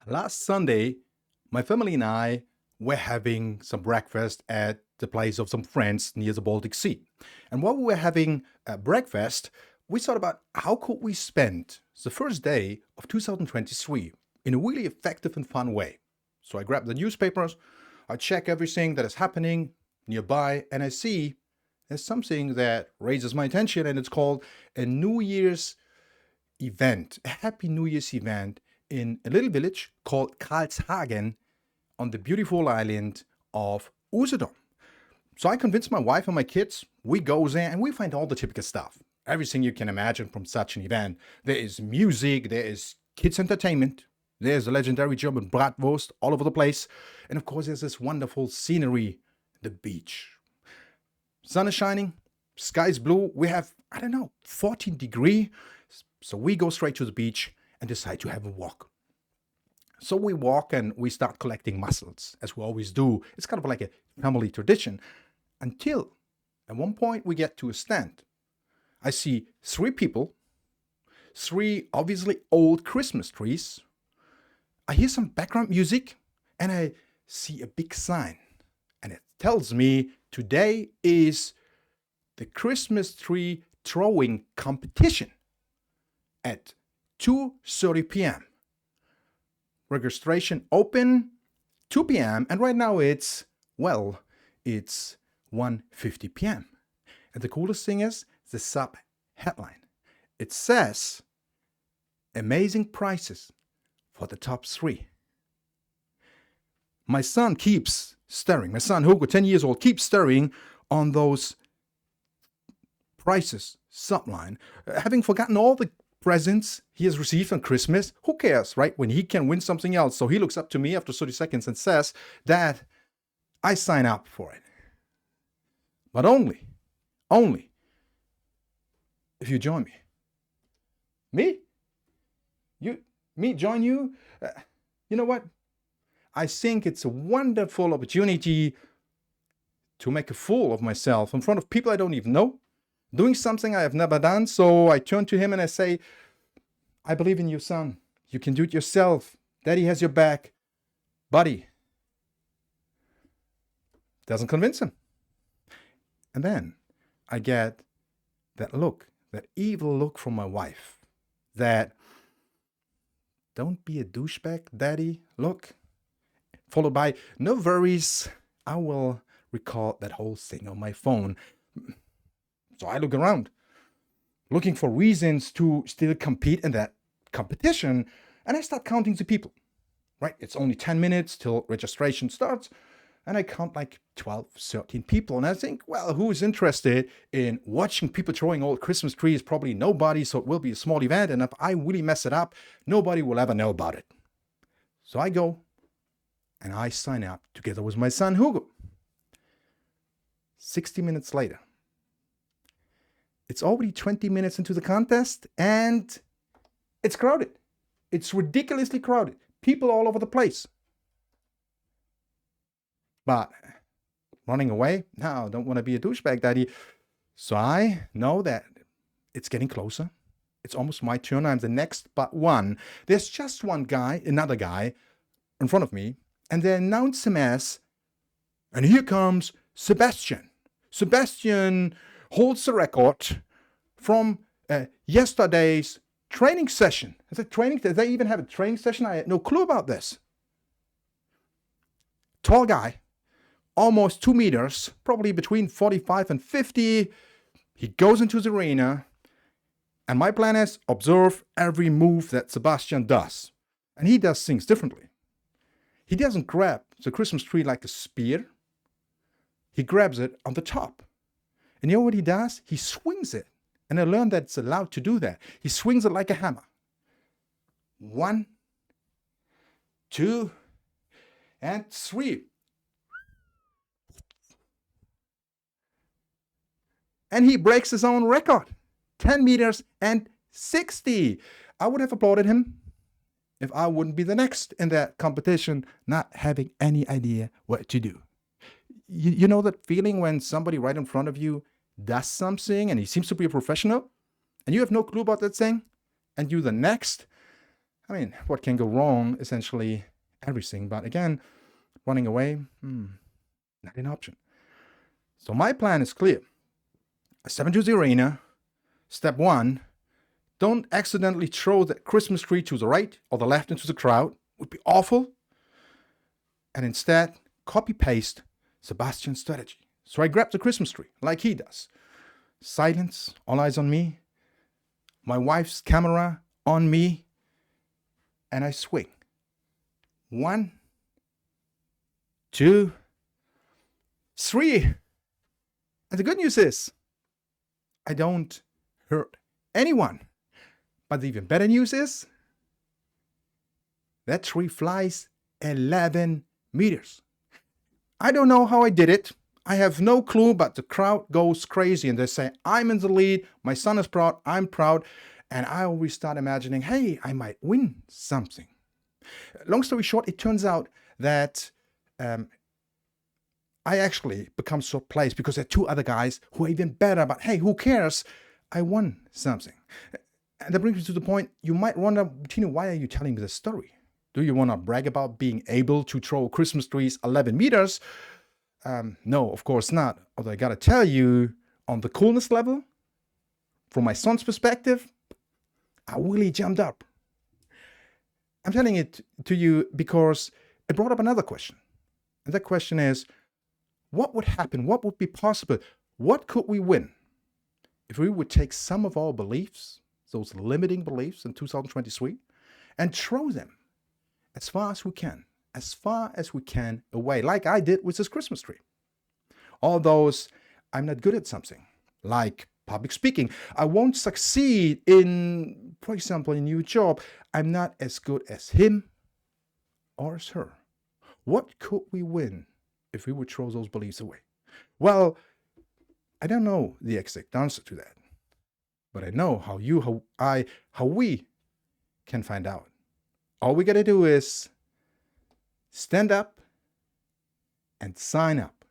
Last Sunday, my family and I were having some breakfast at the place of some friends near the Baltic Sea. And while we were having breakfast, we thought about how could we spend the first day of 2023 in a really effective and fun way. So I grabbed the newspapers, I check everything that is happening nearby, and I see there's something that raises my attention, and it's called a New Year's event, a Happy New Year's event in a little village called Karlshagen on the beautiful island of Usedom. So I convinced my wife and my kids. We go there and we find all the typical stuff. Everything you can imagine from such an event. There is music, there is kids' entertainment, there's a legendary German bratwurst all over the place. And of course, there's this wonderful scenery, the beach. Sun is shining, sky's blue. We have, 14 degree. So we go straight to the beach and decide to have a walk. So we walk and we start collecting mussels, as we always do. It's kind of like a family tradition. Until at one point we get to a stand. I see three people, three obviously old Christmas trees. I hear some background music and I see a big sign. And it tells me today is the Christmas tree throwing competition at 2:30 p.m. Registration open 2 p.m. and right now it's 1:50 p.m. And the coolest thing is the sub headline. It says amazing prices for the top three. My son keeps staring. My son Hugo, 10 years old, keeps staring on those prices subline, having forgotten all the presents he has received on Christmas. Who cares, right? When he can win something else. So he looks up to me after 30 seconds and says, "Dad, I sign up for it. But only if you join me." Me? Me join you? You know what? I think it's a wonderful opportunity to make a fool of myself in front of people I don't even know, doing something I have never done. So I turn to him and I say, "I believe in you, son. You can do it yourself. Daddy has your back." Buddy. Doesn't convince him. And then I get that look, that evil look from my wife, that "don't be a douchebag, Daddy" look, followed by "no worries, I will record that whole thing on my phone." So I look around, looking for reasons to still compete in that competition, and I start counting the people. Right? It's only 10 minutes till registration starts, and I count like 12, 13 people, and I think, well, who is interested in watching people throwing old Christmas trees? Probably nobody, so it will be a small event, and if I really mess it up, nobody will ever know about it. So I go, and I sign up together with my son Hugo. 60 minutes later, it's already 20 minutes into the contest, and it's crowded. It's ridiculously crowded. People all over the place. But running away? No, don't want to be a douchebag, Daddy. So I know that it's getting closer. It's almost my turn. I'm the next but one. There's just one guy, another guy, in front of me, and they announce him as, "And here comes Sebastian." Sebastian holds the record from yesterday's training session. Is it training? Did they even have a training session? I had no clue about this. Tall guy, almost 2 meters, probably between 45 and 50. He goes into the arena, and my plan is observe every move that Sebastian does. And he does things differently. He doesn't grab the Christmas tree like a spear. He grabs it on the top. And you know what he does? He swings it. And I learned that it's allowed to do that. He swings it like a hammer. 1, 2, and 3. And he breaks his own record. 10 meters and 60. I would have applauded him if I wouldn't be the next in that competition, not having any idea what to do. You know that feeling when somebody right in front of you does something and he seems to be a professional and you have no clue about that thing and you're the next? I mean, what can go wrong? Essentially everything. But again, running away, not an option. So my plan is clear. Step into the arena. Step one, don't accidentally throw the Christmas tree to the right or the left into the crowd. Would be awful. And instead, copy paste Sebastian's strategy. So I grab the Christmas tree like he does. Silence, all eyes on me. My wife's camera on me. And I swing. 1, 2, 3. And the good news is, I don't hurt anyone. But the even better news is, that tree flies 11 meters. I don't know how I did it. I have no clue, but the crowd goes crazy and they say, I'm in the lead, my son is proud, I'm proud. And I always start imagining, hey, I might win something. Long story short, it turns out that I actually become so pleased because there are 2 other guys who are even better, but hey, who cares? I won something. And that brings me to the point, you might wonder, Tino, why are you telling me this story? Do you want to brag about being able to throw Christmas trees 11 meters? No, of course not. Although I gotta tell you, on the coolness level, from my son's perspective, I really jumped up. I'm telling it to you because it brought up another question. And that question is, what would happen? What would be possible? What could we win if we would take some of our beliefs, those limiting beliefs in 2023, and throw them as far as we can away, like I did with this Christmas tree. All those, I'm not good at something, like public speaking. I won't succeed in, for example, a new job. I'm not as good as him or as her. What could we win if we would throw those beliefs away? Well, I don't know the exact answer to that, but I know how we can find out. All we gotta do is stand up and sign up.